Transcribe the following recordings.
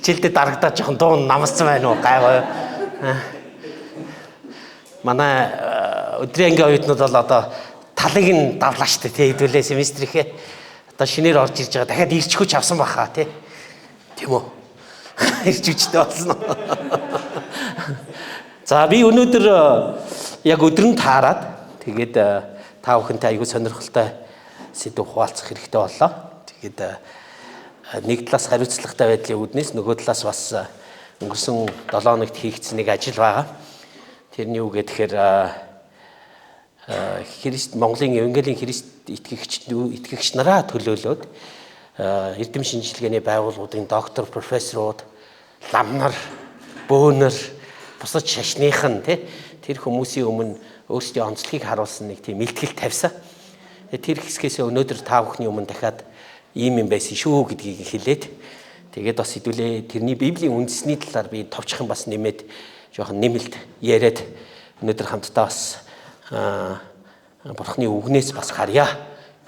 хичээлдээ дарагдаад жоохон дуу намссан байна уу? Гайгүй. Манай өдрийн ангийн оюутнууд бол одоо талыг нь давлаа штэ тий хэдүүлээ семестрийнхээ. Одоо шинээр орж ирж байгаа. Дахиад ирчгүүч авсан баха тий. Тийм үү? Ирчүүчтэй болсон. За би өнөөдөр яг өдөр нь таарад тэгээд та бүхэнтэй аягүй сонирхолтой сэдв хуваалцах хэрэгтэй боллоо. Тэгээд нэг талаас хариуцлагатай байдлын үүднээс нөгөө талаас бас өнгөрсөн 7 хоногт хийгдсэн нэг ажил байгаа. Тэрний үг гэхээр Монголын Евангелийн Христ итгэгч нараа төлөөлөөд эрдэм шинжилгээний байгууллагуудын доктор, профессорууд, ламнар, бөөнөр, бусад шашныхан тэр хүмүүсийн өмнө өөрсдийн онцлогийг харуулсан нэг тийм илтгэл тавьсан. Тэр хэсгээс өнөөдөр та бүхний өмнө дахиад ийм юм байсан шүү гэдгийг хэлээд тэгээд бас хэдүүлээ тэрний Библийн үндэсний талаар би товчхон бас нэмээд жоохон нэмэлт яриад өнөөдөр хамтдаа бас Бурхны үгнээс бас харьяа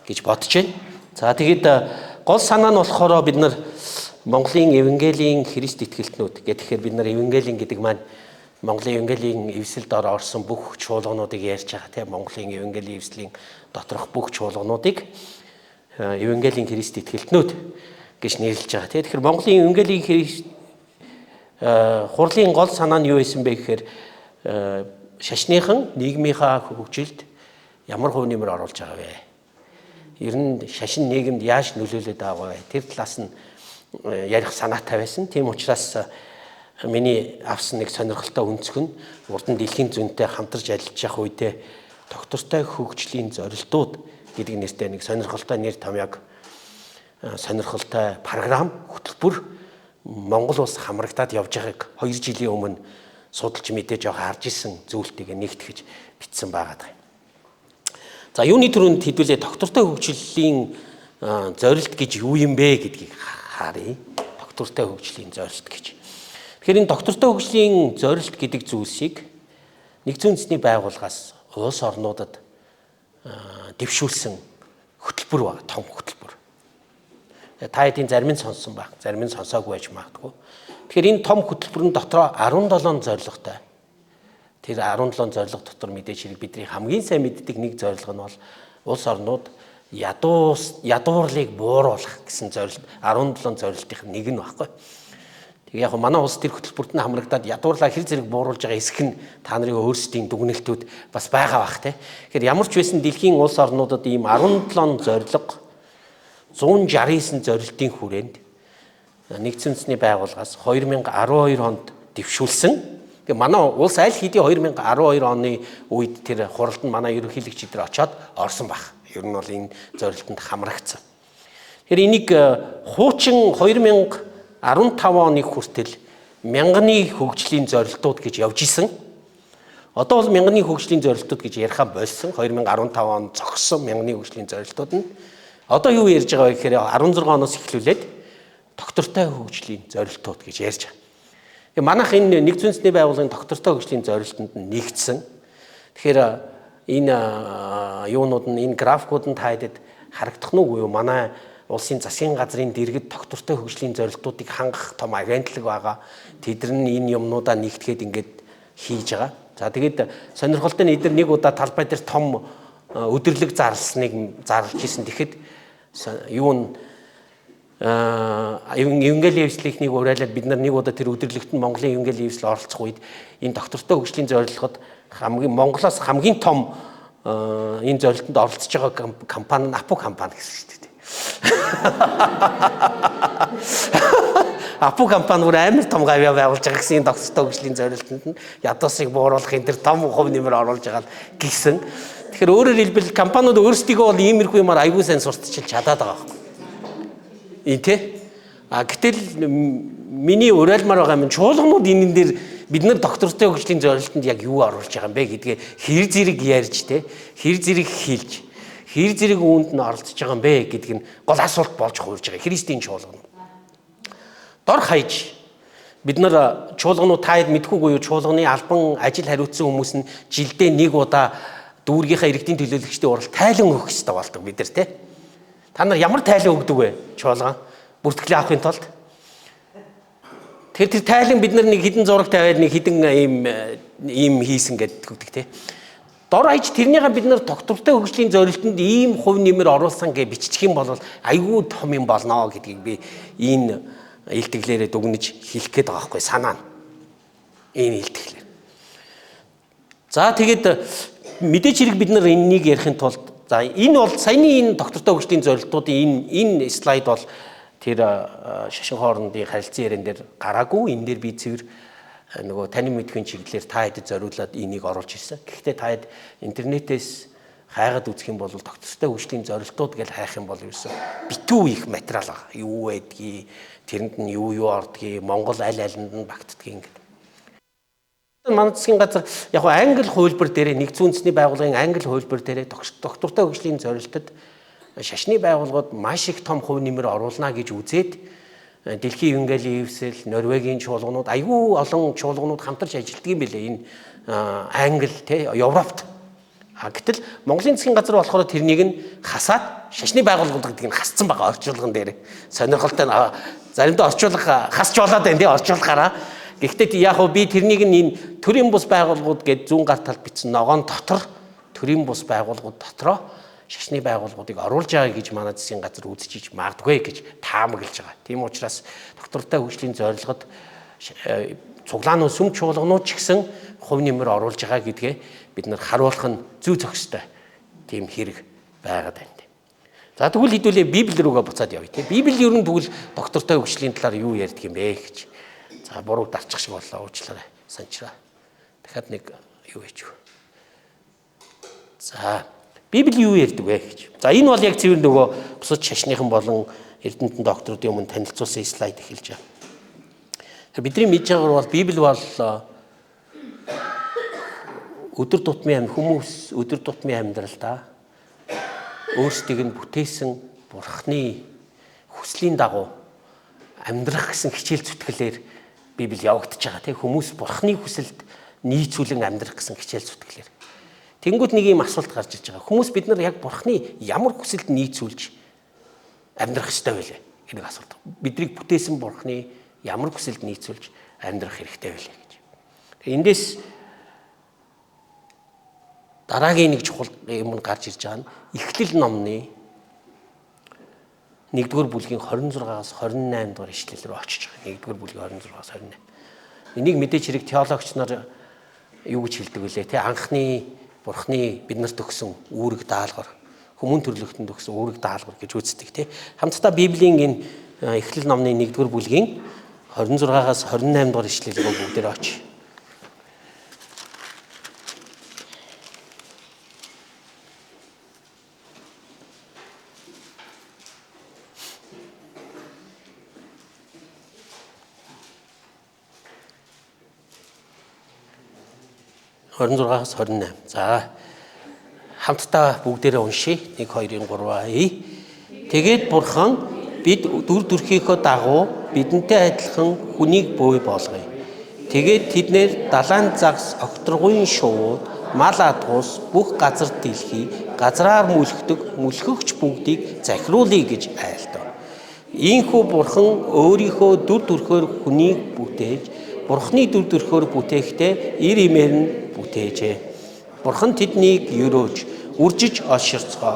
гэж бодож байна. За тэгээд гол санаа нь болохоор бид нар Монголын Евангелийн Христ итгэлтнүүд гэхээр бид нар Евангелийн гэдэг маань Монголын Евангелийн эвсэлд орсон бүх чуулгануудыг ярьж байгаа тийм Монголын Евангелийн эвслийн доторх бүх чуулгануудыг Евангелийн Христ итгэлтнүүд гэж нэрлэж байгаа. Тэгэхээр Монголын Евангелийн Христ хурлын гол санаа нь юу байсан бэ гэхээр шашныхан нийгмийнхаа хөгжилд ямар хувь нэмэр оруулж байгаа вэ? Ер нь шашин нийгэмд яаж нөлөөлөд байгаа вэ? Тэр талаас нь ярих санаатай байсан. Тийм учраас миний авсан нэг сонирхолтой өнцөг нь урд нь дэлхийн зүйнтэй хамтарч ажиллаж явах үедээ доктортой хөгжлийн зорилтууд гэдэг нэртэй нэг сонирхолтой нэр томьёог сонирхолтой програм хөтөлбөр Монгол улс хамрагдаад явж байгааг 2 жилийн өмнө судалж мэдээж авах харж исэн зүйлтийг нэгтгэж бичсэн байгаа. За юуны төрөнд хэдүүлээ доктортой хөгжлийн зорилт гэж юу юм бэ гэдгийг харъя. Доктортой хөгжлийн зорилт гэж. Тэгэхээр энэ доктортой хөгжлийн зорилт гэдэг зүйлсийг нэгдсэн үндэсний байгууллагаас улс орнуудад дэвшүүлсэн хөтөлбөр байна, том хөтөлбөр. Та хэдийн зарим нь сонссон баг, зарим нь сонсоогүй байж магадгүй. Тэгэхээр энэ том хөтөлбөрийн дотор 17 зорилготой. Тэр 17 зорилго дотор мэдээж хэрэг бидний хамгийн сайн мэддэг нэг зорилго нь бол улс орнууд ядуурлыг бууруулах гэсэн зорилт 17 зорилтын нэг нь баггүй. Тэг яг манай улс тэр хөтөлбөрт нь хамрагдаад ядуурлаа хэр зэрэг бууруулж байгаа хэсэг нь та нарын өөрсдийн дүгнэлтүүд бас байгаа бах те. Тэгэхээр ямар ч байсан дэлхийн улс орнуудад ийм 17 зорилго 169 зорилтын хүрээнд нэгдсэн үндэсний байгууллагаас 2012 онд дэвшүүлсэн. Тэгээ манай улс аль хэдийн 2012 оны үед тэр хуралд нь манай ерөнхийлөгч эдэр очоод орсон баг. Ер нь бол энэ зорилтонд хамрагдсан. Тэгэхээр энийг хуучин 2015 оны хүртэл мянганы хөгжлийн зорилтууд гэж явж исэн. Одоо бол мянганы хөгжлийн зорилтууд гэж яриахаа болсон. 2015 онд зогссон мянганы хөгжлийн зорилтууд нь одоо юу ярьж байгаа вэ гэхээр 16 оноос эхлүүлээд доктортой хөгжлийн зорилтууд гэж ярьж байгаа. Тэгээ манайх энэ нэгдсэн үндэсний байгууллагын доктортой хөгжлийн зорилтонд нэгдсэн. Тэгэхээр энэ юунууд нь энэ графикууд нь та хэдэд харагдах нь үгүй юу? Манай улсын засгийн газрын дэргэд доктортой хөгжлийн зорилтуудыг хангах том агентлаг байгаа. Тэд нь энэ юмнуудаа нэгтгэхэд ингээд хийж байгаа. За тэгээд сонирхолтой нь эдгээр нэг удаа талбай дээр том өдөрлөг зарлж исэн. Тэгэхэд юу нь Евангелийн эвслийнхнийг уриалаад бид нар нэг удаа тэр өдөрлөгт нь Монголын Евангелийн эвсэл оролцох үед энэ доктортой хөгжлийн зорилгод Монголоос хамгийн том энэ зорилтонд оролцож байгаа компани нь Апу компани гэсэн шүү дээ. Апу компани бүр амар том гавьяа байгуулж байгаа гэсэн энэ доктортой хөгжлийн зорилтонд нь ядуусыг бууруулах энэ тэр том хувь нэмэр оруулж байгаа гэсэн. Тэгэхээр өөрөөр хэлбэл компаниуд өөрсдийгөө бол иймэрхүү юмар аягүй сайн сурталчилж чадаад байгаа байхгүй. Гэтэл миний уриалмаар байгаа юм чуулганууд энэ дээр бид нар доктортой хөгжлийн зорилтонд яг юу оруулж байгаа юм бэ гэдгээ хэр зэрэг ярьж хэр зэрэг хэлж хэр зэрэг үүнд нь оролцож байгаа юм бэ гэдг нь гол асуулт болж хуурж байгаа Христийн чуулган. Дор хаяж бид нар чуулганууд та хэд мэдхүүгүй юу чуулганы албан ажил хариуцсан хүмүүс нь жилдээ нэг удаа дүүргийнхаа иргэдийн төлөөлөгчдийн уралд тайлан өгөх хэрэгтэй болдог бид нар те. Та нар ямар тайлан өгдөг вэ чуулган? Бүртгэл авахын тулд Тэр тайлан бид нар нэг хідэн зураг тавиад нэг хідэн ийм хийсэн гэдэг төгдөг тий. Дор хаяж тэрнийгээ бид нар доктортой хөгжлийн зорилтонд ийм хувь нэмэр оруулсан гэж биччих юм бол айгүй том юм болно гэдгийг би энэ илтгэлээрээ дүгнэж хэлэх гээд байгаа байхгүй санаа нь. Энэ илтгэлээр. За тэгээд мэдээж хэрэг бид нар энэнийг ярихын тулд за энэ бол саяны энэ доктортой хөгжлийн зорилтуудын энэ слайд бол тэр шашин хоорондын харилцан яриан дээр гараагүй. Энэ дээр би цэвэр нөгөө таны мэдхийн чиглэлээр та хэдэд зориулаад энийг оруулж ирсэн. Гэхдээ та хэд интернетээс хайгаад үзэх юм бол доктортой хөгжлийн зорилтууд гэж хайх юм бол ерөөсөө битүү их материал байгаа. Юу байдгийг, тэрэнд нь юу ордгийг, Монгол аль алинд нь багтдгийг ингээд. Манай засгийн газар яг нь англи хувилбар дээр нэгдсэн үндэсний байгууллагын англи хувилбар дээр доктортой хөгжлийн зорилтод шашны байгууллагууд маш их том хувь нэмэр оруулна гэж үзээд Дэлхийн Евангелийн Эвсэл, Норвегийн чуулганууд айгүй олон чуулганууд хамтарч ажилладаг юм билээ энэ Англи те Европт. Гэтэл Монголын засгийн газар болохоор тэрнийг нь хасаад шашны байгууллагууд гэдгийг нь хасцсан байгаа орчуулган дээр. Сонирхолтой заримдаа орчуулга хасч болоод байна тий орчуулгаараа. Гэхдээ яг би тэрнийг нь энэ төрийн бус байгууллагууд гэж зүүн гар талд бичсэн ногоон дотор төрийн бус байгууллагууд дотроо шашны байгууллагуудыг оруулж байгаа гэж манай засгийн газар үзчихэж магадгүй гэж таамаглаж байгаа. Тийм учраас доктортой хөгжлийн зорилгод цуглаанууд сүм чуулганууд ч гэсэн хувь нэмэр оруулж байгаа гэдгээ бид нар харуулах нь зүй зохистой тийм хэрэг байгаад байна. За тэгвэл хэдүүлээ Библи рүүгээ буцаад явъя тийм. Библи ер нь тэгвэл доктортой хөгжлийн талаар юу ярьдаг юм бэ гэж. За буруу дарчих шиг боллоо уучлаарай. Санчраа. Дахиад нэг юу хийж. За Библи юу ярьдаг вэ гэж. За энэ бол яг цэвэр нөгөө бусад шашныхан болон эрдэмтэн докторуудын өмнө танилцуулсан слайд эхэлж байгаа. Бидний мэдж байгаагаар бол Библи бол өдөр тутмын хүмүүс өдөр тутмын амьдралдаа өөрсдийг нь бүтээсэн Бурхны хүслийн дагуу амьдрах гэсэн хичээл зүтгэлээр Библи явагдаж байгаа тийм хүмүүс Бурхны хүсэлд нийцүүлэн амьдрах гэсэн хичээл зүтгэлээр. Тэнгүүд нэг юм асуулт гарч иж байгаа. Хүмүүс бид нар яг Бурхны ямар хүсэлд нийцүүлж амьдрах ёстой вэ гэдэг асуулт. Биднийг бүтээсэн Бурхны ямар хүсэлд нийцүүлж амьдрах хэрэгтэй вэ гэж. Эндээс дараагийн нэг чухал юм гарч ирж байгаа нь Эхлэл номны 1-р бүлгийн 26-аас 28 дугаар ишлэл рүү очиж байгаа. 1-р бүлгийн 26-аас 28. Энийг мэдээж хэрэг теологч нар юу гэж хэлдэг вүлээ те анхны Бурхны биднэрт өгсөн үүрэг даалгавар, хүмүүн төрлөختөнд өгсөн үүрэг даалгавар гэж үздэг тий. Хамтдаа Библийн энэ Эхлэл номны 1-р бүлгийн 26-аас 28 дугаар ишлэлийг бүгдээр очие. (26-аас 28). За хамтдаа бүгдээрээ уншия. 1 2 3. Тэгээд Бурхан бид дүр төрхийнхөө дагуу бидэнтэй адилхан хүнийг бий болгоё. Тэгээд тэднэр далайн загас, окторгуйн шувууд, мал адгуус, бүх газар дэлхий, газраар мүлхдэг, мүлхөгч бүгдийг захируулъя гэж айлдав. Ийхүү Бурхан өөрийнхөө дүр төрхөөр хүнийг бүтээж Бурхны дүр төрхөөр бүтээхдээ ир имээр нь бүтээжээ. Бурхан тэднийг өрөөж, үржиж олширцгоо.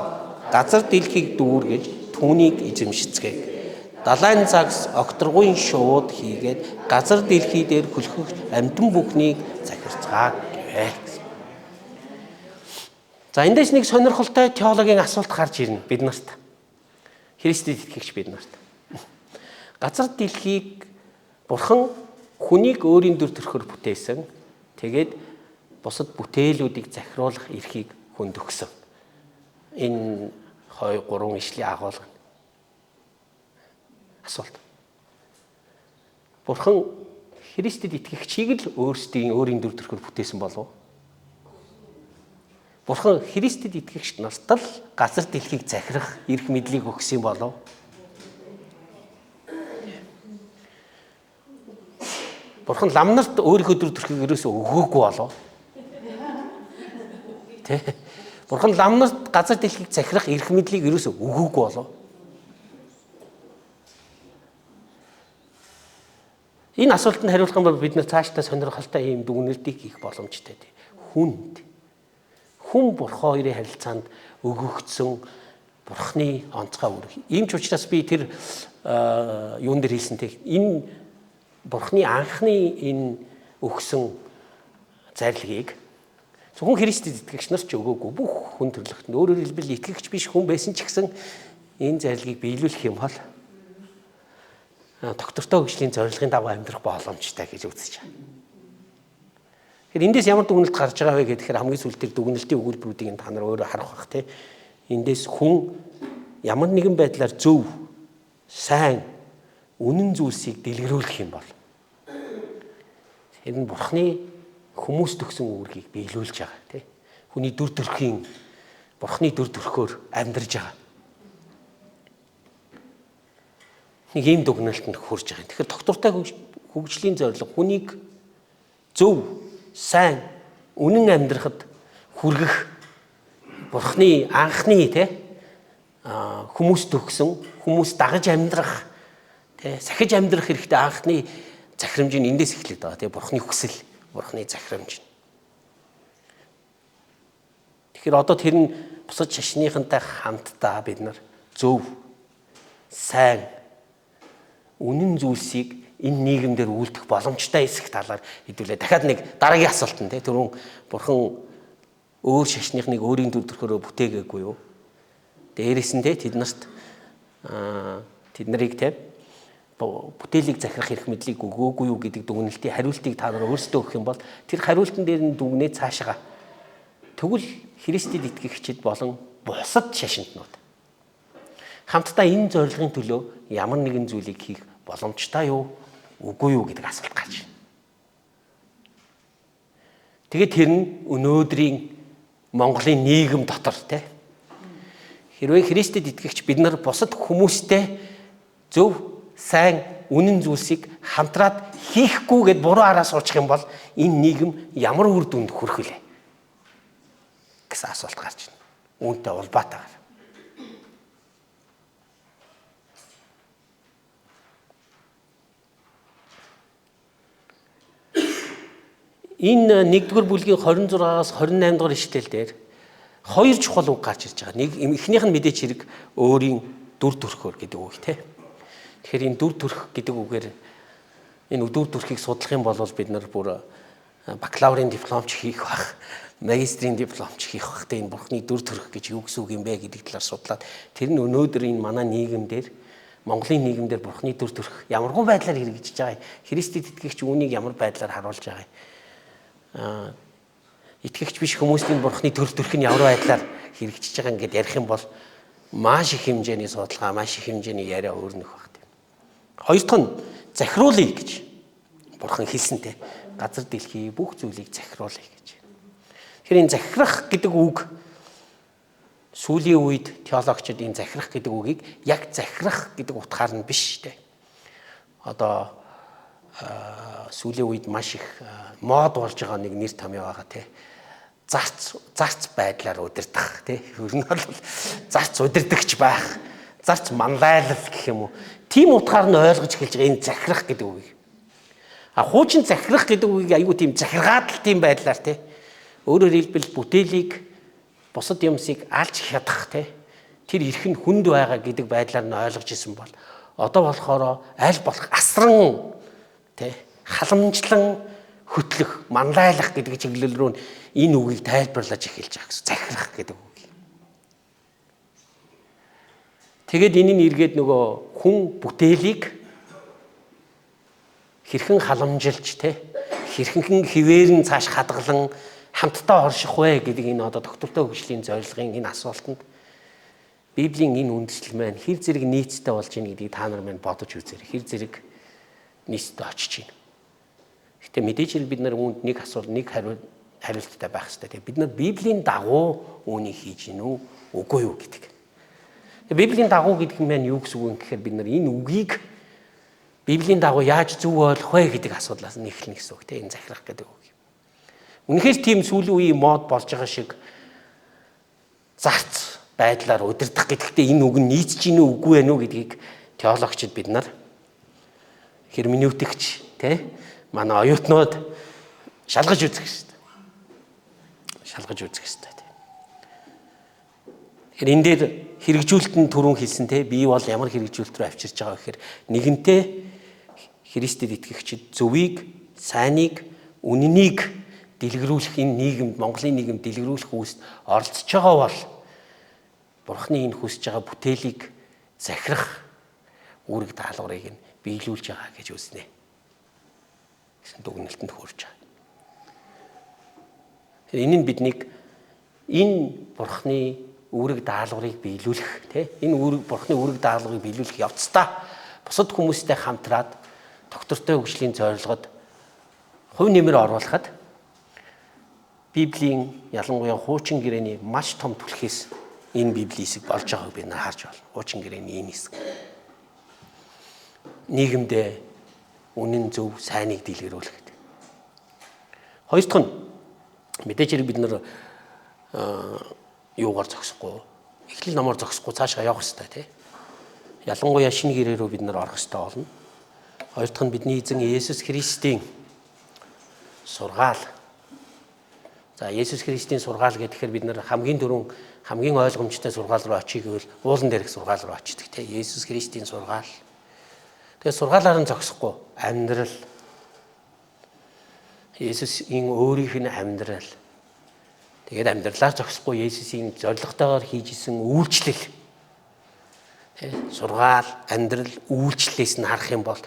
Газар дэлхийг дүүргэж түүнийг эзэмшицгээе. Далайн загас, окторгуйн шууд хийгээд газар дэлхий дээр хөлхөх амьтан бүхнийг захирцгааг гэвэ. За эндээс нэг сонирхолтой теологийн асуулт гарч ирнэ бид нарт. Христэд итгэгч бид нарт. Газар дэлхийг Бурхан хүнийг өөрийн дүр төрхөөр бүтээсэн. Тэгээд бусад бүтээлүүдийг захируулах эрхийг хүнд өгсөн. Энэ 2 3 ишлийн агуулга. Асуулт. Бурхан Христэд итгэгчийг л өөрийн дүр төрхөөр бүтээсэн болов уу? Бурхан Христэд итгэгч нарт л газар дэлхийг захирах эрх мэдлийг өгсөн болов уу? Бурхан лам нарт өөрийнхөө дүр төрхийг ерөөсөө өгөөгүй болов. Тэ. Бурхан лам нарт газар дэлхийг захирах эрх мэдлийг ерөөсөө өгөөгүй болов. Энэ асуултанд хариулах юм бол бид нар цаашдаа сонирхолтой ийм дүгнэлтийг хийх боломжтой. Хүн бурхан хоёрын харилцаанд өгөгдсөн бурхны онцгой үүрэг. Ийм ч учраас би тэр юун дээр хэлсэнтэй энэ бурхны анхны энэ өгсөн зарилгийг зөвхөн Христэд итгэгч нар ч өгөөгүй бүх хүн төрлөختөнд. Өөрөөр хэлбэл итгэгч биш хүн байсан ч гэсэн энэ зарилгийг биелүүлэх юм бол доктортой хөгжлийн зорилгын дагуу амьдрах боломжтой гэж үзэж байна. Тэгэхээр эндээс ямар дүгнэлт гарч байгаа вэ гэхээр хамгийн сүүлд тэр дүгнэлтийн өгүүлбэрүүдийг та нар өөрөө харах бах тий. Эндээс хүн ямар нэгэн байдлаар зөв, сайн, үнэн зүйлсийг дэлгэрүүлэх юм бол энэ бурхны хүмүүст өгсөн үүргийг биелүүлж байгаа тий. Хүний дүр төрхийн бурхны дүр төрхөөр амьдарж байгаа. Нэг ийм дүгнэлтэнд хүрж байгаа. Тэгэхээр доктортой хөгжлийн зорилго хүнийг зөв, сайн, үнэн амьдрахад хүргэх бурхны анхны хүмүүст өгсөн, хүмүүс дагаж амьдрах, сахиж амьдрах хэрэгтэй анхны захирамж нь эндээс эхлээд байгаа. Бурхны хүсэл, бурхны захирамж. Тэгэхээр одоо тэр нь бусад шашныхантай хамтдаа бид нар зөв, сайн, үнэн зүйлсийг энэ нийгэмдэр үйлдэх боломжтой эсэх талаар хэдүүлээ. Дахиад нэг дараагийн асуулт нь түрүүн бурхан өөр шашныхныг өөрийн дүр төрхөөрөө бүтээгээгүй юу? Дээрээс нь тэд нарт тэд нарыг бүтээлийг захирах эрх мэдлийг өгөөгүй юу гэдэг дүгнэлтийн хариултыг та нар өөрсдөө өгөх юм бол тэр хариултан дээр нь дүгнээ цаашаа. Тэгвэл Христэд итгэгчид болон бусад шашинтнууд хамтдаа энэ зорилгын төлөө ямар нэгэн зүйлийг хийх боломжтой юу, үгүй юу гэдэг асуулт гарч байна. Тэгээд тэр нь өнөөдрийн Монголын нийгэм дотор хэрвээ Христэд итгэгч бид нар бусад хүмүүстэй зөв, сайн, үнэн зүйлсийг хамтраад хийхгүй гэд буруу араа суучих юм бол энэ нийгэм ямар үр дүнд хүрэх вэ гэсэн асуулт гарч байна. Үүнтэй улбаатайгаар. Энэ 1-р бүлгийн 26-аас 28 дугаар ишлэл дээр хоёр чухал үг гарч ирж байгаа. Нэг эхнийх нь мэдээч хэрэг өөрийн дүр төрхөөр гэдэг үг тий. Тэгэхээр энэ дүр төрх гэдэг үгээр энэ дүр төрхийг судлах юм бол бид нар бүр бакалаврын дипломч хийх бах, магистрийн дипломч хийх бах. Энэ бурхны дүр төрх гэж юу гэсэн үг юм бэ гэдэг талаар судлаад тэр нь өнөөдөр энэ манай нийгэмдэр Монголын нийгэмдэр бурхны дүр төрх ямаргүй байдлаар хэрэгжиж байгаа. Христэд итгэгч үүнийг ямар байдлаар харуулж байгаа юм. Итгэгч биш хүмүүсийн бурхны төр төрх нь ямар байдлаар хэрэгжиж байгаа ингээд ярих юм бол маш их хэмжээний судалгаа, маш их хэмжээний яриа өөрнөх баг. Хоёр дахь нь захируулъя гэж бурхан хэлсэнтэй. Газар дэлхий бүх зүйлийг захируулъя гэж. Тэгэхээр энэ захирах гэдэг үг сүүлийн үед теологчид энэ захирах гэдэг үгийг яг захирах гэдэг утгаар нь биш дээ. Одоо сүүлийн үед маш их мод болж байгаа нэг нэр томьёо байгаа тий. Зарц байдлаар удирдах тий. Ер нь бол зарц удирдахч байх, зарц манлайлал гэх юм уу. Тийм утгаар нь ойлгож эхэлж байгаа энэ захирах гэдэг үгийг. Хуучин захирах гэдэг үгийг айгүй тийм захиргаад л тийм байдлаар тий. Өөрөөр хэлбэл бүтээлийг бусад юмсыг алж хядах тий. Тэр эрх нь хүнд байгаа гэдэг байдлаар нь ойлгож исэн бол одоо болохоор аль болох асран халамжлан хөтлөх, манлайлах гэдэг чиглэл рүү энэ үгийг тайлбарлаж эхэлж байгаа гэсэн. Захирах гэдэг үг. Тэгээд энэ нь эргээд нөгөө хүн бүтээлийг хэрхэн халамжилж хэрхэн хിവэр нь цааш хадгалан хамтдаа орших вэ гэдэг энэ одоо доктортой хөгжлийн зорилгын энэ асуултанд Библийн энэ үндэслэл маань хэр зэрэг нийцтэй болж ийн гэдгийг та нар маань бодож үзээрэй. Хэр зэрэг нийцтэй очиж байна. Гэтэ мэдээж хэрэг бид нар үүнд нэг асуулт, нэг хариулттай байх хэрэгтэй. Бид нар Библийн дагуу үүнийг хийж гин үү, үгүй юу гэдэг. Библийн дагуу гэдэг нь маань юу гэсэн үг юм гэхээр бид нар энэ үгийг Библийн дагуу яаж зөв ойлгох вэ гэдэг асуудлаас нь эхэлнэ гэсэн үг тийм энэ захирах гэдэг үг. Үнэхээр тийм сүүлийн үеийн мод болж байгаа шиг зарц байдлаар удирдах гэдэгтээ энэ үг нь нийцж гин үү, үгүй вэ гэдгийг теологчид бид нар херменевтикч Тэ? Манай оюутнууд шалгаж үзэх хэрэгтэй. Шалгаж үзэх хэрэгтэй. Тэгэхээр энэ дээр хэрэгжүүлэлт нь түрүүн хэлсэн те би бол ямар хэрэгжүүлэлт рүү авчирч байгаа гэхээр нэгэнтээ Христэд итгэгчид зөвийг, сайныг, үнэнийг дэлгэрүүлэх энэ нийгэмд, Монголын нийгэмд дэлгэрүүлэх үүсэнд оролцож байгаа бол Бурхны энэ хүсэж байгаа бүтээлийг захирах үүрэг даалгаврыг нь биелүүлж байгаа гэж үзнэ. Гэсэн дүгнэлтэнд хүрч байгаа. Энэ нь биднийг энэ Бурхны үүрэг даалгаврыг биелүүлэх тийм энэ Бурхны үүрэг даалгаврыг биелүүлэх явцдаа бусад хүмүүстэй хамтраад доктортой хөгжлийн зорилгод хувь нэмэр оруулахад Библийн ялангуяа хуучин гэрээний маш том түлхээс энэ Библийн хэсэг болж байгааг бид харж байна. Хуучин гэрээний энэ хэсэг. Нийгэмдээ үнэн зөв сайныг дэлгэрүүлэх. Хоёр дахь нь мэдээж хэрэг бид нар юугаар зогсохгүй, эхлэл намаар зогсохгүй цаашаа явах хэрэгтэй тийм. Ялангуяа шинэ гэрээ рүү бид нар орох хэрэгтэй болно. Хоёр дахь нь бидний эзэн Есүс Христийн сургаал. За Есүс Христийн сургаал гэхээр бид нар хамгийн түрүүн хамгийн ойлгомжтой сургаал руу очие гэвэл уулан дээрх сургаал руу очдөг тийм. Есүс Христийн сургаал. Тэгээ сургаалаар нь зогсохгүй амьдрал. Есүсийн өөрийнх нь амьдрал. Тэгээд амьдралаар зогсохгүй Есүсийн зоригтойгоор хийж исэн үйлчлэл. Сургаал, амьдрал, үйлчлэлээс нь харах юм бол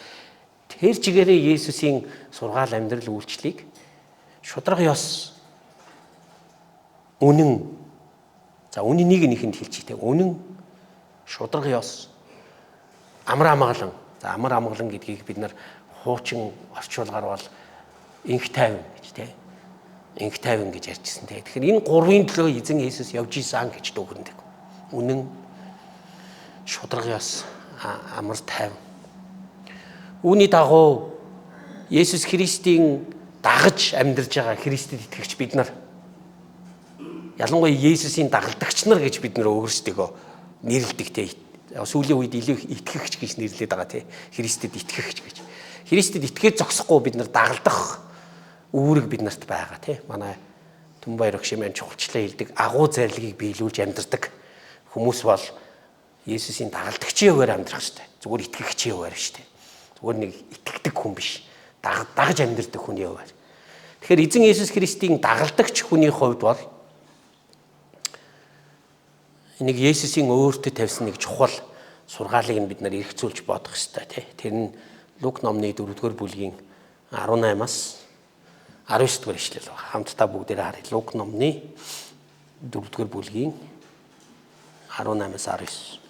тэр чигээрээ Есүсийн сургаал, амьдрал, үйлчлэлийг шударга ёс үнэн. За үнэнийг нэхэнд хэлчих тийм. Үнэн, шударга ёс, амар амгалан. За амар амгалан гэдгийг бид нар хуучин орчуулгаар бол инх тайван гэж тийм. Инх тайван гэж ярьжсэн тийм. Тэгэхээр энэ гурвын төлөө эзэн Есүс явж исэн гэж дүгнэдэг. Үнэн, шударга ёс, амар тайван. Үүний дагуу Есүс Христийн дагаж амьдарч байгаа Христэд итгэгч бид нар ялангуяа Есүсийн дагалдагч нар гэж бид нар өөрсдөө нэрлэдэг тийм. Сүүлийн үед илүү итгэгч гэж нэрлэдэг байгаа тийм. Христэд итгэгч гэж. Христэд итгэж зогсохгүй бид нар дагалдах үүрэг бид нарт байгаа тийм. Манай Түнбаяр өгш юм чухалчлаа хэлдэг агуу зарилгыг биелүүлж амьдардаг хүмүүс бол Есүсийн дагалдагчийн хуваар амьдрах хэрэгтэй. Зүгээр итгэгчийн хуваар шүү дээ. Зүгээр нэг итгэдэг хүн биш. Дагаж амьдардаг хүний хуваар. Тэгэхээр эзэн Есүс Христийн дагалдагч хүний хувьд бол энийг Есүсийн өөртөө тавьсан нэг чухал сургаалыг нь бид нар эргцүүлж бодох хэрэгтэй тий. Тэр нь Лук номны 4-р бүлгийн 18-аас 19-р ишлэл байна. Хамтдаа бүгдээрээ харъя. Лук номны 4-р бүлгийн 18-аас 19.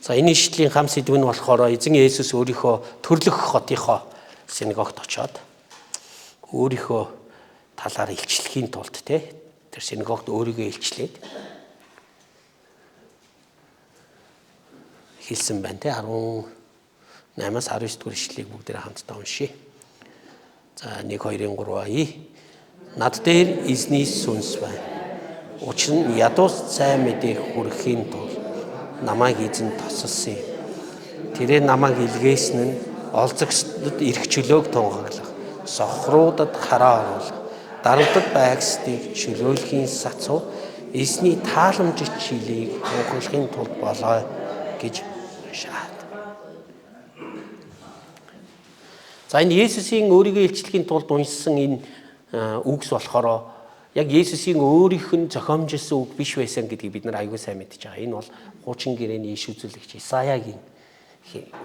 За энэ ишлэлийн хам сэдв нь болохоор эзэн Есүс өөрийнхөө төрлөх хотынхоо синагогт очоод өөрийнхөө талаар илчлэхийн тулд тэр синагогт өөрийгөө илчлээд хэлсэн байна те 18-аас 19-р ишлэлийг бүгдээрээ хамтдаа уншийе. За 1 2 3 над дээр эзний сүнс байна. Учир нь ядуус сайн мэдээх хүрэхийн тулд намайг эзэн тосолсон юм. Тэрээр намайг илгээсэн нь олзогчдод эрх чөлөөг тунгаглах, сохруудад хараа оруулах, дарамтд байгсдыг чөлөөлөхийн сацуу эзний тааламжит чилийг тунхаглахын тулд болоо гэж шаад. За энэ Есүсийн өөрийгөө илчлэхийн тулд уншсан энэ үгс болохоор яг Есүсийн өөрийнх нь зохиомжилсан үг биш байсан гэдгийг бид нар аягүй сайн мэдж байгаа. Энэ бол хуучин гэрээний иш үзүүлэгч Исаягийн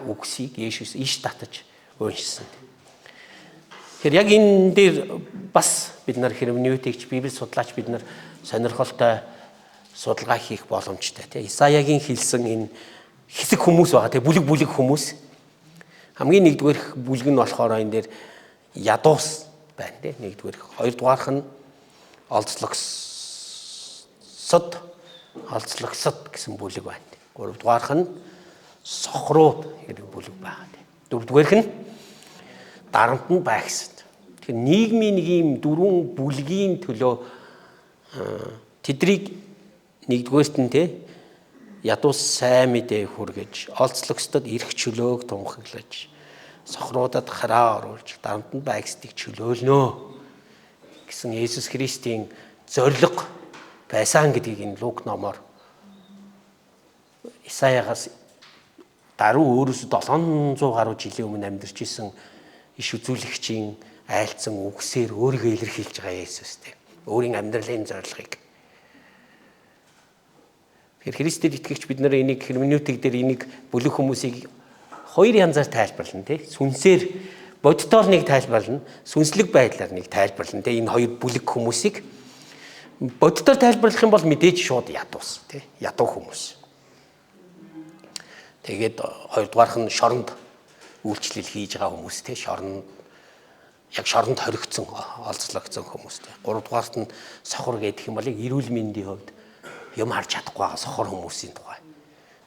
үгсийг Есүс иш татаж уншсан. Тэгэхээр яг энэ дээр бас бид нар hermeneutikч библи судлаач бид нар сонирхолтой судалгаа хийх боломжтой тийм. Исаягийн хэлсэн энэ хэсэг хүмүүс байгаа тийм бүлэг хүмүүс. Хамгийн нэгдүгээр бүлэг нь болохоор энэ дээр ядуус байна тийм. Нэгдүгээр, хоёрдугаарх нь олзлогсод гэсэн бүлэг байна. Гуравдугаарх нь сохрууд гэдэг бүлэг байна. Дөрөвдүгээрх нь дарамтнд байгсад. Тэгэхээр нийгмийн нэг юм дөрвөн бүлгийн төлөө тэдрийг нэгдүгээрт нь ядуус сайн мэдээ хүргэж, олзлогчдод эрх чөлөөг тунхаглаж, сохруудад хараа оруулж, дарамтнд байгсдыг чөлөөлнө гэсэн Есүс Христийн зорилго байсан гэдгийг энэ Лук номоор Исаягаас даруй өөрөөсөө 700 гаруй жилийн өмнө амьдарч исэн иш үзүүлэгчийн айлцсан үгсээр өөрийгөө илэрхийлж байгаа Есүс өөрийн амьдралын зорилгыг. Тэгэхээр Христэд итгэгч бид нар энийг херменевтик дээр энийг бүлэг хүмүүсийг хоёр янзаар тайлбарлана сүнсээр бодитоор нэг тайлбарлана, сүнслэг байдлаар нэг тайлбарлана энэ хоёр бүлэг хүмүүсийг бодитоор тайлбарлах юм бол мэдээж шууд ядуус ядуу хүмүүс. Тэгээд хоёрдугаарх нь шоронд үйлчлэл хийж байгаа хүмүүс шоронд хоригдсон, олзлогдсон хүмүүс Гуравдугаарт нь сохор гэдэг юм бол эрүүл мэндийн хувьд юм харж чадахгүй байгаа сохор хүмүүсийн тухай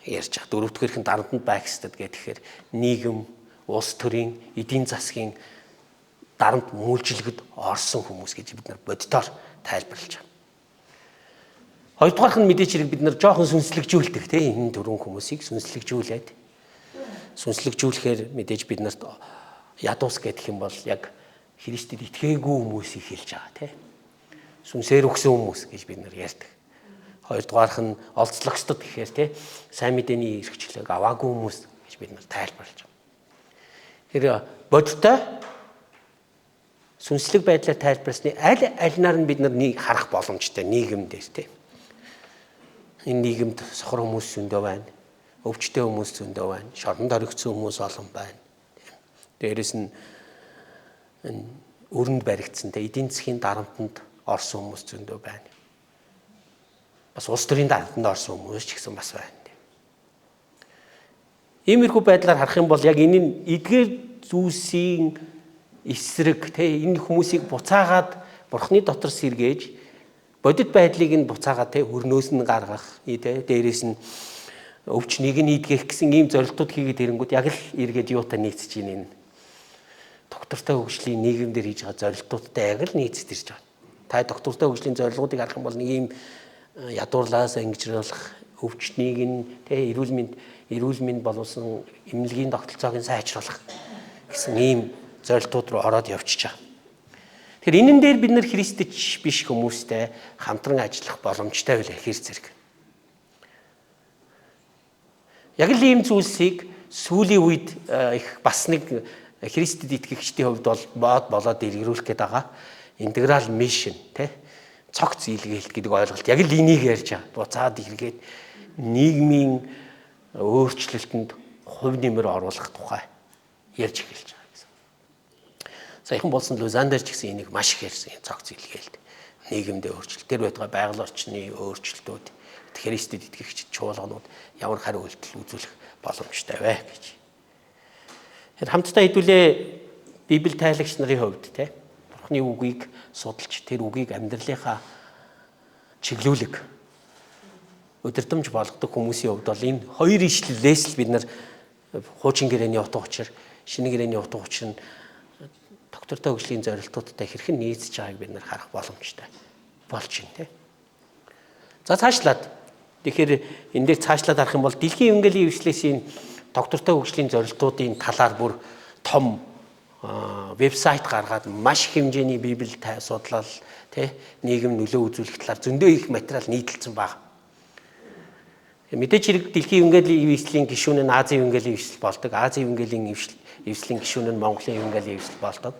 ярьж байгаа. Дөрөвдүгээрх нь дарамтнд байгсдад гэхээр нийгэм, улс төрийн, эдийн засгийн дарамт мүүлжилгэд орсон хүмүүс гэж бид нар бодитоор тайлбарлаж байгаа. Хоёрдугаарх нь мэдээж хэрэг бид нар жоохон сүнслэгжүүлдэг энэ дөрвөн хүмүүсийг сүнслэгжүүлэхээр мэдээж бид нарт ядуус гэдэг юм бол яг Христэд итгээгүй хүмүүсийг хэлж байгаа сүнсээр өгсөн хүмүүс гэж бид нар ярьдаг. Хоёрдугаарх нь олзлогчдод гэхээр сайн мэдээний эрхчлөөг аваагүй хүмүүс гэж бид нар тайлбарлаж байгаа. Тэгэхээр бодиттой сүнслэг байдлаар тайлбарласны аль нар нь бид нар харах боломжтой нийгэм дээр энэ нийгэмд сохор хүмүүс зөндөө байна. Өвчтэй хүмүүс зөндөө байна. Шоронд оригдсон хүмүүс олон байна. Дээрээс нь өрөнд баригдсан эдийн засгийн дарамтанд орсон хүмүүс зөндөө байна. Бас улс төрийн дарамтанд орсон хүмүүс ч гэсэн бас байна. Иймэрхүү байдлаар харах юм бол яг энэ нь эдгээр зүйлсийн эсрэг энэ хүмүүсийг буцаагаад Бурхны дотор сэргээж бодит байдлыг нь буцаагаад өрнөөс нь гаргах дээрээс нь өвчнийг нь идгэх гэсэн ийм зорилтууд хийгээд ирэнгүүт яг л эргээд юутай нийцэж ийн энэ доктортой хөгжлийн нийгэмдэр хийж байгаа зорилтуудтай яг л нийцэж ирж байгаа. Та доктортой хөгжлийн зорилгоодыг харах юм бол нэг ийм ядуурлаас ангижруулах өвчнийг нь эрүүл мэнд боловсон эмнэлгийн тогтолцоог нь сайжруулах гэсэн ийм зорилтууд руу ороод явчихж байгаа. Тэгэхээр энэн дээр бид нар Христч биш хүмүүстэй хамтран ажиллах боломжтой байлаа хэр зэрэг. Яг л ийм зүйлсийг сүүлийн үед их бас нэг Христэд итгэгчдийн хувьд бол болоод дэлгэрүүлэх гээд байгаа интеграл мишн цогц илгээлт гэдэг ойлголт яг л энийг ярьж байгаа. Буцаад эргээд нийгмийн өөрчлөлтөнд хувь нэмэр оруулах тухай ярьж эхэлж байгаа гэсэн. Саяхан болсон Лузан дээр ч гэсэн энийг маш их ярьсан цогц илгээлт. Нийгэмдээ өөрчлөлт, тэр байтугай байгаль орчны өөрчлөлтүүд, Христэд итгэгчид чуулганууд ямар хариу үйлдэл үзүүлэх боломжтой вэ гэж. Тэгэхээр хамтдаа хэдүүлээ Библи тайлагч нарын хувьд Бурхны үгийг судалж тэр үгийг амьдралынхаа чиглүүлэг өдөртөмж болгодог хүмүүсийн хувьд бол энэ хоёр ишлэлээс л бид нар хуучин гэрээний утга учир, шинэ гэрээний утга учир нь доктортой хөгжлийн зорилтуудтай хэрхэн нийцэж байгааг бид нар харах боломжтой болж байна. За цаашлаад тэгэхээр энэ дээр цаашлаад харах юм бол дэлхийн евангелийн эвслэсийн доктортой хөгжлийн зорилтуудын талаар бүр том вебсайт гаргаад маш хэмжээний Библи судлал нийгэм нөлөө үзүүлэх талаар зөндөө их материал нийтэлсэн байна. Мэдээж хэрэг дэлхийн евангелийн эвслийн гишүүн нь Азийн евангелийн эвсэл болдог. Азийн евангелийн эвслийн гишүүн нь Монголын евангелийн эвсэл болдог.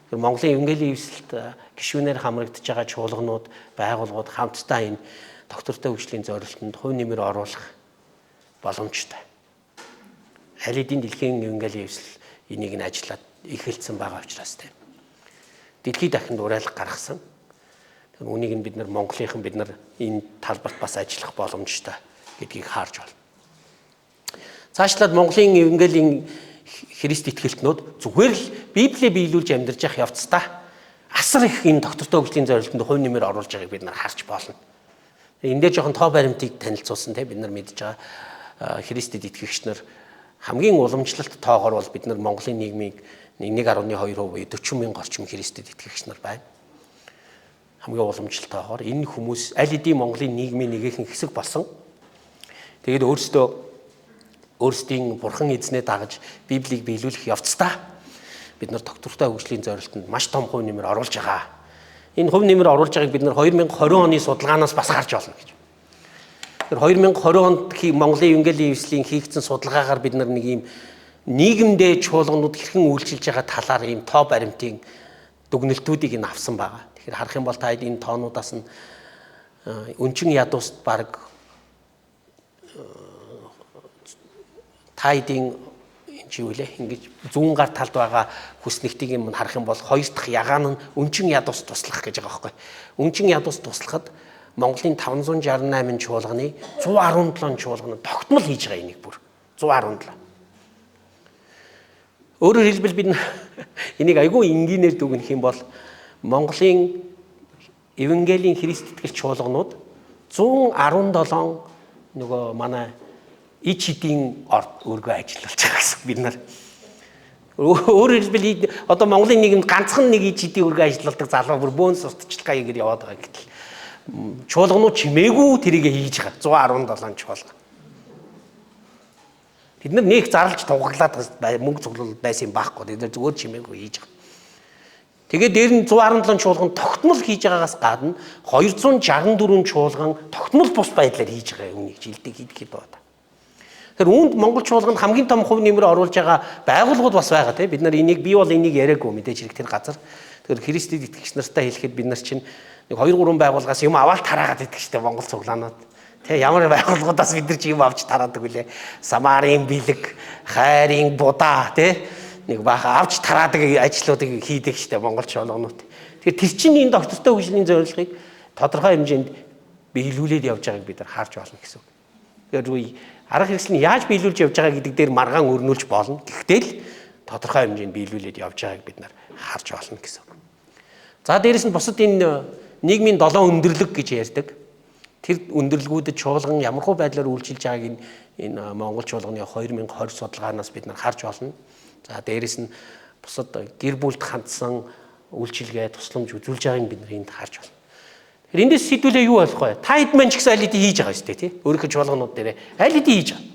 Тэр Монголын евангелийн эвсэлд гишүүнээр хамрагдж байгаа чуулганууд, байгууллагууд хамтдаа энэ доктортой хөгжлийн зорилтонд хувь нэмэр оруулах боломжтой. Аль хэдийн дэлхийн евангелийн эвсэл энийг нь ажиллаад эхэлсэн байгаа учраас дэлхийд дахинд уриалга гаргасан. Тэр үнийг нь бид нар Монголынхан бид нар энэ талбарт бас ажиллах боломжтой гэдгийг харж байна. Цаашлаад Монголын евангелийн Христ итгэлтнүүд зүгээр л Библийг биелүүлж амьдарч явах явцдаа асар их энэ доктортой хөгжлийн зорилтонд хувь нэмэр оруулж байгааг бид нар харж болно. Энэ дээр жоохон тоо баримтыг танилцуулсан бид нар мэдж байгаа Христэд итгэгч нар хамгийн уламжлалт тоогоор бол бид нар Монголын нийгмийг 1.2% буюу 40 мянган орчим Христэд итгэгч нар байна. Хамгийн уламжлалтайгаар энэ хүмүүс аль хэдийн Монголын нийгмийн нэгэн хэсэг болсон. Тэгээд өөрсдийн бурхан эзнээ дагаж Библийг биелүүлэх явцдаа бид нар доктортой хөгжлийн зорилтонд маш том хувь нэмэр оруулж байгаа. Энэ хувь нэмэр оруулж байгааг бид нар 2020 оны судалгаанаас бас харж байна гэж. Тэр 2020 онд Монголын Евангелийн эвслийн хийгдсэн судалгаагаар бид нар нэг ийм нийгэмдээ чуулганууд хэрхэн үйлчилж байгаа талаар ийм тоо баримтын дүгнэлтүүдийг ин авсан байгаа. Тэгэхээр харах юм бол та энэ тоонуудаас нь өнчин ядууст баг таидын жиүлээ ингэж зүүн гар талд байгаа хүснэгтийг юм харах юм бол хоёр дахь ягаан нь өнчин ядуус туслах гэж байгаа байхгүй. Өнчин ядуус туслахад Монголын 568 чуулганы 117 чуулганы тогтмол хийж байгаа энийг бүр 117. Өөрөөр хэлбэл бид энийг айгүй энгийнээр дүгнэх юм бол Монголын Евангелийн Христ итгэл чуулганууд 117 нөгөө манай ич хэдийн өргөө ажиллуулж байгаа гэсэн бид нар. Өөрөөр хэлбэл одоо Монголын нийгэмд ганцхан нэг ич хэдийн өргөө ажиллуулдаг залуу бүр бөөнс устчилгаа ингэж яваад байгаа гэтэл чуулганууд чимээгүй тэрийг хийж байгаа 117 чуулган. Бид нар нэг зарлж тугаглаад мөнгө цуглуул байсан юм байхгүй. Бид нар зүгээр чимээгүй хийж байгаа. Тэгээд дээр нь 117 чуулган тогтмол хийж байгаагаас гадна 264 чуулган тогтмол бус байдлаар хийж байгаа үнийг жилдэг хийдэг байна. Тэр үүнд Монгол чуулганд хамгийн том хувь нэмэр оруулж байгаа байгууллагууд бас байгаа тийм. Бид нар би бол энийг яриаггүй мэдээж хэрэг тэр газар. Тэр Христэд итгэгч нартай хэлэхэд бид нар чинь нэг 2-3 байгууллагаас юм аваад тараагаад итгэжтэй Монгол цуглаанууд. Тэ ямар байгууллагуудаас бид нар чи юм авч тараадаг үлээ. Самарын бэлэг, хайрын будаа тий нэг баха авч тараадаг ажлуудыг хийдэг штэ Монгол чуулганууд. Тэгэхээр тэр чинь энэ доктортой хөгжлийн зорилгыг тодорхой хэмжээнд биелүүлээд явж байгааг бид нар харж байна гэсэн үг. Тэгэхээр арга хэрэгсэл нь яаж биелүүлж явж байгаа гэдэг дээр маргаан өрнүүлж болно. Гэхдээ л тодорхой хэмжээнд биелүүлээд явж байгааг бид нар харж байна гэсэн үг. За дээрэс нь бусад энэ нийгмийн 7 өндөрлөг гэж ярьдаг. Тэр өндөрлгүүдэд чуулган ямархуу байдлаар үйлчилж байгааг энэ Монгол чуулганы 2020 судалгаанаас бид нар харж байна. За дээрэс нь бусад гэр бүлд хандсан үйлчилгээ тусламж үзүүлж байгааг бид нар энд харж байна. Тэгэхээр эндээс сэдвүүлээ юу болох вэ? Та хэд мэн ч гэсэн аль хэдийн хийж байгаа шүү дээ, тий? Өөрийнхөө чуулганууд дээр аль хэдийн хийж байгаа.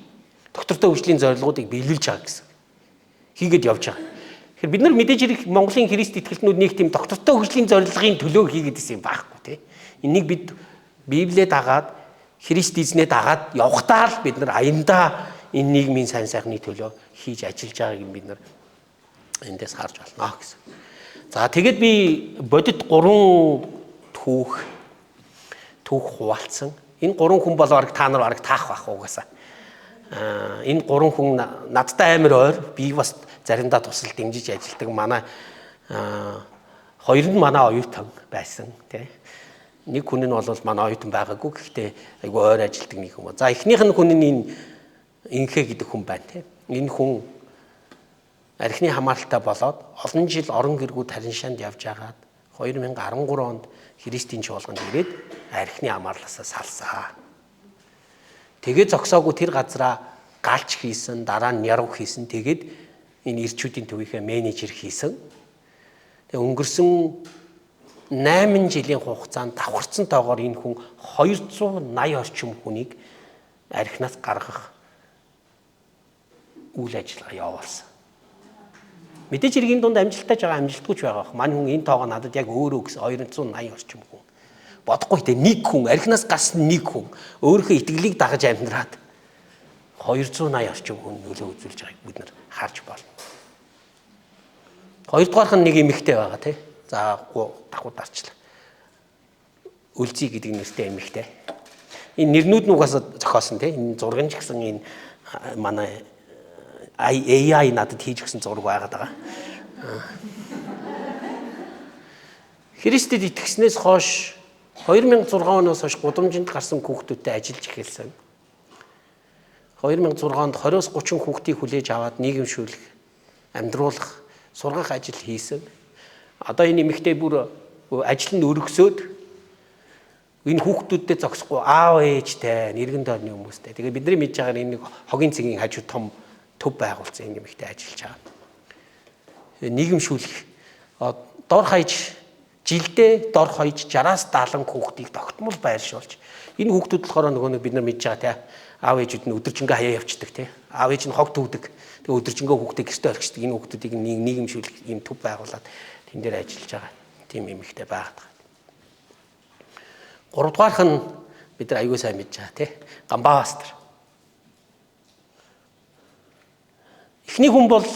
Доктортой хөгжлийн зорилгоодыг биелүүлж байгаа гэсэн. Хийгээд явж байгаа. Тэгэхээр бид нар мэдээж хэрэг Монголын Христ итгэлтнүүд нэг тийм доктортой хөгжлийн зорилгын төлөө хийгээд исэн юм байхгүй, тий? Энийг бид Библиэд дагаад Христ эзнээ дагаад явхдаа л бид нар аяндаа энэ нийгмийн сайн сайхны төлөө хийж ажиллаж байгааг бид нар эндээс харж байна гэсэн. За тэгээд би бодит 3 түүх хуваалцсан. Энэ 3 хүн бол та нар бараг таах байх угаасаа. Энэ 3 хүн надтай амар ойр. Би бас заримдаа тусал дэмжиж ажилладаг манай хоёр нь манай оюутан байсан тий. Нэг хүн нь бол манай оюутан байгаагүй. Гэхдээ айгүй ойр ажилладаг нэг хүн. За эхнийх нь хүн нь Инхэ гэдэг хүн байна тий. Энэ хүн архины хамааралтай болоод олон жил орон гэргүүд хариншаанд явж агаад 2013 онд Христийн чуулганд ирээд архины хамаарласаа салсаа. Тэгээд зогсоогүй тэр газараа галч хийсэн, дараа нь яруу хийсэн. Тэгээд энэ ирчүүдийн төвийнхээ менежер хийсэн. Тэгээд өнгөрсөн 8 жилийн хугацаанд давхарцсан тоогоор энэ хүн 280 орчим хүнийг архинаас гаргах үйл ажиллагаа явуулсан. Мэдээж хэрэг энэ дунд амжилттай байгаа амжилтгүй ч байгаа. Манай хүн энэ тоогоо надад яг өөрөө гэсэн 280 орчим хүн. Бодохгүй те нэг хүн архинаас гарсан нэг хүн өөрийнхөө итгэлийг дагаж амьдраад 280 орчим хүн нөлөө үзүүлж байгааг бид нар харж байна. Хоёрдугаарх нь нэг эмэгтэй байгаа те. За давхуу дарчлаа. Үлзий гэдэг нэртэй эмэгтэй. Энэ нэрнүүд нь угаасаа зохиосон те. Энэ зургийн ч гэсэн энэ манай AI надад хийж өгсөн зураг байгаад байгаа. Христэд итгэснээс хойш 2006 оноос хойш гудамжинд гарсан хүүхдүүдтэй ажиллаж эхэлсэн. 2006 онд 20-30 хүүхдийг хүлээж аваад нийгэмшүүлэх, амьдруулах, сургах ажил хийсэн. Одоо энэ эмэгтэй бүр ажил нь өргөсөөд энэ хүүхдүүдтэй зогсохгүй аав ээжтэй, нэргэн дорны хүмүүстэй. Тэгээ бидний мэдж байгаагаар энэ хогийн цэгийн хажуу том төв байгуулсан энэ эмэгтэй ажиллаж байгаа. нийгэмшүүлэх дор хаяж жилдээ дор хаяж 60-аас 70 хүүхдийг тогтмол байршуулж энэ хүүхдүүд болохоор нөгөө бид нар мэдж байгаа те аав ээжүүд нь өдөржингөө хаяа явцдаг те аав ээж нь хог төвдөг тэгээ өдөржингөө хүүхдийг гэртээ орхичдаг энэ хүүхдүүдийг нийгэмшүүлэх ийм төв байгуулад тэн дээр ажиллаж байгаа тийм эмэгтэй байгаад байгаа. Гуравдугаарх нь бид нар аюул сайн мэдж байгаа те Гамбаастар. Эхний хүн бол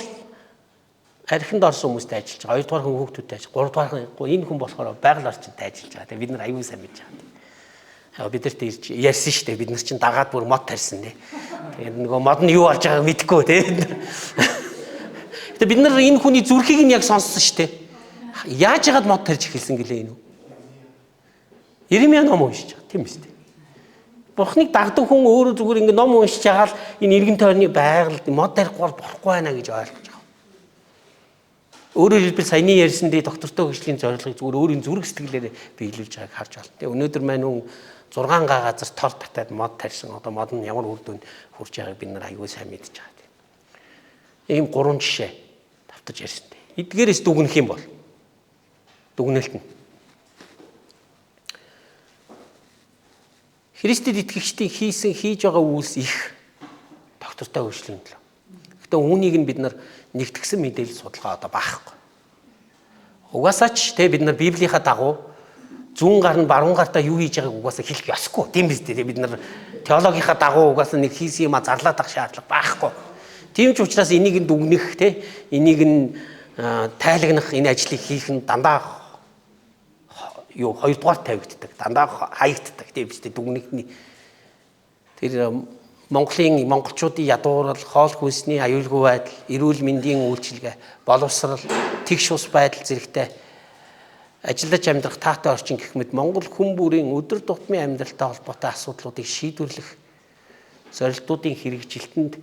архинд орсон хүмүүстэй ажиллаж байгаа. Хоёрдугаар хүн хүүхдүүдтэй ажиллаж. Гуравдугаар энэ хүн болохоор байгаль орчинд ажиллаж байгаа. Тэгээ бид нар аюул сайн мэдж байгаа. Бид нарт ирж ярьсан шүү дээ. Бид нар чинь дагаад бүр мод тарьсан тий. Тэгээд нөгөө мод нь юу болж байгааг мэдэхгүй тий. Тэгээд бид нар энэ хүний зүрхийг нь яг сонссон шүү дээ. Яаж яагаад мод тарьж эхэлсэн гэлээ энэ үү? Иремья ном уншиж байгаа тийм үстэй. Бурхныг дагдаг хүн өөрөө зүгээр ингэ ном уншиж байгаа л энэ иргэн тойрны байгальд мод тарихгүй болохгүй байна гэж ойлгож байгаа. Өөрөөр хэлбэл саяны ярьсан дээ доктортой хөгжлийн зорилгыг зүгээр өөрийн зүрх сэтгэлээр биелүүлж байгааг харж байна. Тэгээ өнөөдөр маань 6 газар тор татаад мод тарьсан. Одоо мод нь ямар үр дүнд хүрч байгааг бид нар аягүй сайн мэдж байгаа. Ийм 3 жишээ давтаж ярьсан дээ. Эдгээрээс дүгнэх юм бол дүгнэлт нь Христэд итгэгчдийн хийж байгаа үйлс их доктортой хөгжлийн төлөө. Гэхдээ үүнийг нь бид нар нэгтгсэн мэдээлэл судалгаа одоо баахгүй. Угаасаа ч те бид нар Библийнхаа дагуу зүүн гар нь баруун гартаа юу хийж байгааг угаасаа хэлэх ёсгүй. Тийм биз дээ. Бид нар теологийнхаа дагуу угаасаа нэг хийсэн юм зарлаад авах шаардлага байхгүй. Тийм ч учраас энийг нь дүгнэх те энийг нь тайлагнах энэ ажлыг хийх нь дандаа хоёрдугаар тавигддаг. Дандаа хаягддаг тийм биз дээ. Дүгнэхний тэр монголчуудын ядуурал, хоол хүнсний аюулгүй байдал, эрүүл мэндийн үйлчилгээ, боловсрал, тэгш ус байдал зэрэгтэй ажиллаж амьдрах таатай орчин гэх мэт монгол хүн бүрийн өдөр тутмын амьдралтай холбоотой асуудлуудыг шийдвэрлэх зорилтуудын хэрэгжилтэнд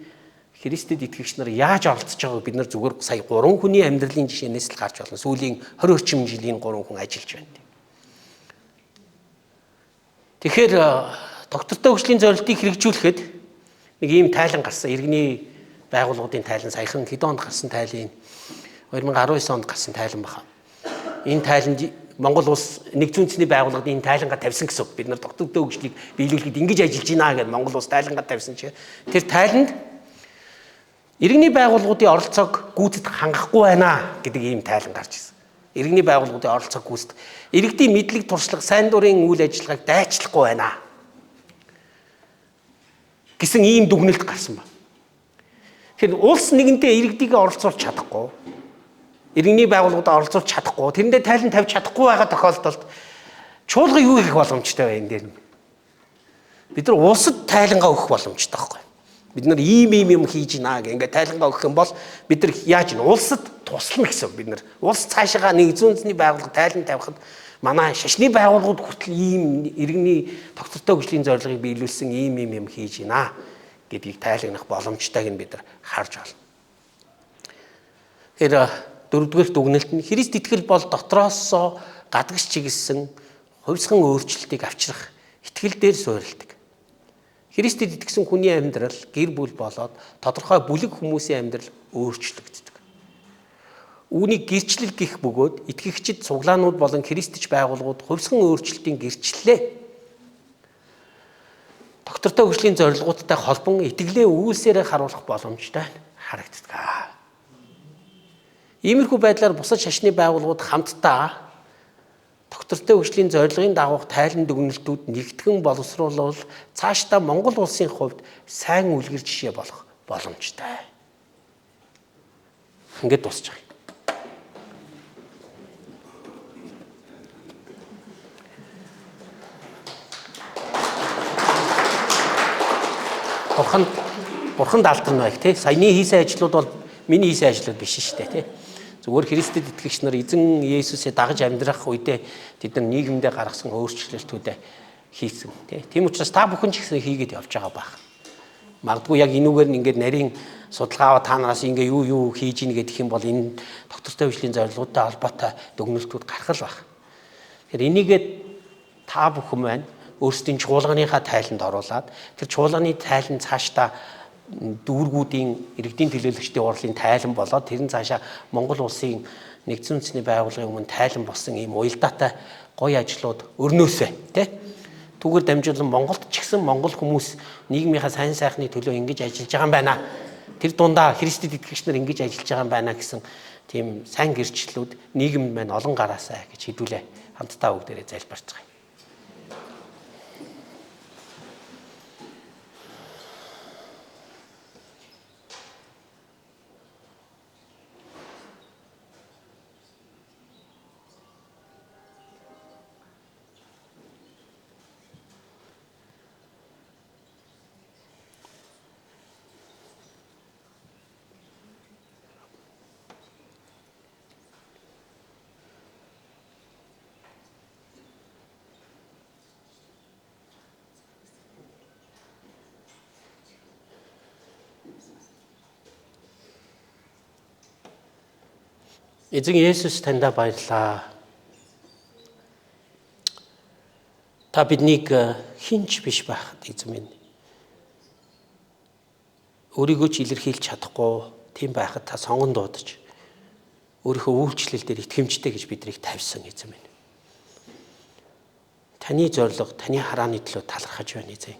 Христэд итгэгч нар яаж оролцож байгааг бид нар зүгээр сая 3 хүний амьдралын жишээнээс л гарч байна. Сүүлийн 20 орчим жилийн 3 хүн ажиллаж байна. Тэгэхээр доктортой хөгжлийн зорилтыг хэрэгжүүлэхэд нэг ийм тайлан гарсан. Иргэний байгууллагуудын тайлан саяхан хэдэн онд гарсан тайлын 2019 онд гарсан тайлан баха. Энэ тайланд Монгол улс нэгдсэн үндэсний байгууллагад энэ тайлангаа тавьсан гэсэн. Бид нар доктортой хөгжлийг биелүүлэхэд ингэж ажиллаж байна гэдээ Монгол улс тайлангаа тавьсан чинь тэр тайланд иргэний байгууллагуудын оролцоог гүйцэтгэх хангахгүй байна гэдэг ийм тайлан гарч ирсэн. Иргэний байгууллагуудын оролцоог гүйцэтгэх, иргэдийн мэдлэг туршлага, сайн дурын үйл ажиллагааг дайчлахгүй байна гэсэн ийм дүгнэлт гарсан ба. Тэгэхээр улс нэгэнтээ иргэдийг оролцуулж чадахгүй, иргэний байгууллагуудаа оролцуулж чадахгүй, тэрэндээ тайлан тавьж чадахгүй байгаа тохиолдолд чуулга юу хийх боломжтой вэ энэ дээр? Бид нар улсад тайлангаа өгөх боломжтой байхгүй. Бид нар ийм юм хийж гинэ гэх ингээд тайлангаа өгөх юм бол бид нар яаж ин улсад туслана гэсэн. Бид нар улс цаашаа нэгдсэн үндэсний байгууллага тайлан тавихад манай шашны байгууллагууд хүртэл ийм иргэний доктортой хөгжлийн зорилгыг биелүүлсэн ийм юм хийж гинэ гэдгийг тайлагнах боломжтойг нь бид нар харж байна. Тэгэхээр дөрөвдүгээр дүгнэлт нь Христ итгэл бол дотроосоо гадагш чиглэсэн хувьсган өөрчлөлтийг авчрах итгэл дээр суурилдаг. Христэд итгэсэн хүний амьдрал гэр бүл болоод тодорхой бүлэг хүмүүсийн амьдрал өөрчлөгддөг. Үүнийг гэрчлэл гэх бөгөөд итгэгчид цуглаанууд болон христч байгууллагууд хувьсган өөрчлөлтийн гэрчлэлээ доктортой хөгжлийн зорилгоудтай холбон итгэлээ үйлсээрээ харуулах боломжтой харагддаг. Иймэрхүү байдлаар бусад шашны байгууллагууд хамтдаа доктортой хөгжлийн зорилгын дагуух тайлан дүгнэлтүүд нэгтгэн боловсруулал цаашдаа Монгол улсын хувьд сайн үлгэр жишээ болох боломжтой. Ингээд дуусчих. Бурхан даалтарна байх тий. Саяны хийсэн ажлууд бол миний хийсэн ажлууд биш шүү дээ тий. Зүгээр Христэд итгэгч нар эзэн Есүсээ дагаж амьдрах үедээ тэд нар нийгэмдээ гаргасан өөрчлөлтүүдээ хийсэн тий. Тийм учраас та бүхэн ч гэсэн хийгээд явж байгаа байх. Магадгүй яг энүүгээр нь ингээд нарийн судалгаа та нараас ингээ юу хийж ийн гэдэг юм бол энэ доктортой хөгжлийн зорилгоудтай холбоотой дүгнэлтүүд гарах л байх. Тэгэхээр энийгээ та бүхэн маань өөрсдийн чуулганыхаа тайланд оруулаад тэр чуулганы тайлан цаашдаа дүүргүүдийн иргэдийн төлөөлөгчдийн урлын тайлан болоод тэр нь цаашаа Монгол улсын нэгдсэн үндэсний байгууллагын өмнө тайлан болсон ийм уялдаатай гоё ажлууд өрнөөсөө тий. Түүгээр дамжуулан Монголд ч гэсэн монгол хүмүүс нийгмийнхаа сайн сайхны төлөө ингэж ажиллаж байгаа юм байна. Тэр дундаа Христэд итгэгч нар ингэж ажиллаж байгаа юм байна гэсэн тийм сайн гэрчлэлүүд нийгэмд маань олон гараасаа гэж хэдүүлээ хамтдаа бүгдээрээ залбирч байгаа. Эзэн Есүс таньда баярлалаа. Та биднийг хинч биш байхад эзэн минь. Өөрийгөө ч илэрхийлж чадахгүй тийм байхад та сонгон дуудаж өөрийнхөө үйлчлэл дээр итгэмжтэй гэж биднийг тавьсан эзэн минь. Таны зориг, таны харааны төлөө талархаж байна эзэн.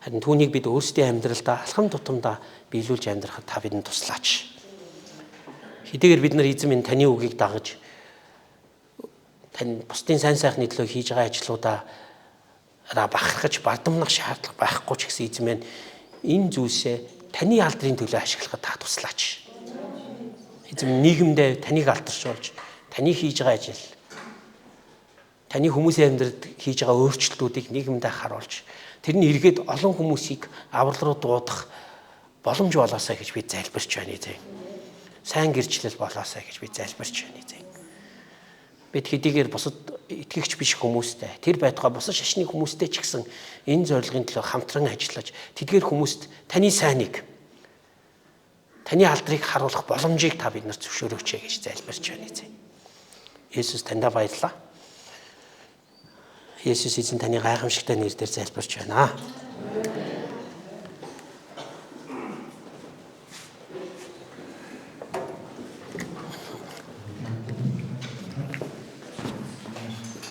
Харин түүнийг бид өөрсдийн амьдралдаа алхам тутамдаа биелүүлж амьдрахад та бидэнд туслаач. Хэдийгээр бид нар эзэн минь таны үгийг дагаж тань бусдын сайн сайхны төлөө хийж байгаа ажлуудаараа бахархаж бардамнах шаардлага байхгүй ч гэсэн эзэн минь энэ зүйлсээ таны алдрын төлөө ашиглахад та туслаач. Эзэн нийгэмдээ таныг алдаршуулж, таны хийж байгаа ажил, таны хүмүүсийн амьдралд хийж байгаа өөрчлөлтүүдийг нийгэмдээ харуулж, тэр нь эргээд олон хүмүүсийг аврал руу дуудах боломж болоосаа гэж би залбирч байна эзэн. Сайн гэрчлэл болоосаа гэж би залбирч байна эзэн. Бид хэдийгээр бусад итгэгч биш хүмүүстэй, тэр байтугай бусад шашны хүмүүстэй ч гэсэн энэ зорилгын төлөө хамтран ажиллаж, тэдгээр хүмүүст таны сайныг, таны алдрыг харуулах боломжийг та биднэрт зөвшөөрөөч гэж залбирч байна эзэн. Есүс таньда баярлалаа. Есүс эзэн таны гайхамшигтай нэрээр залбирч байна.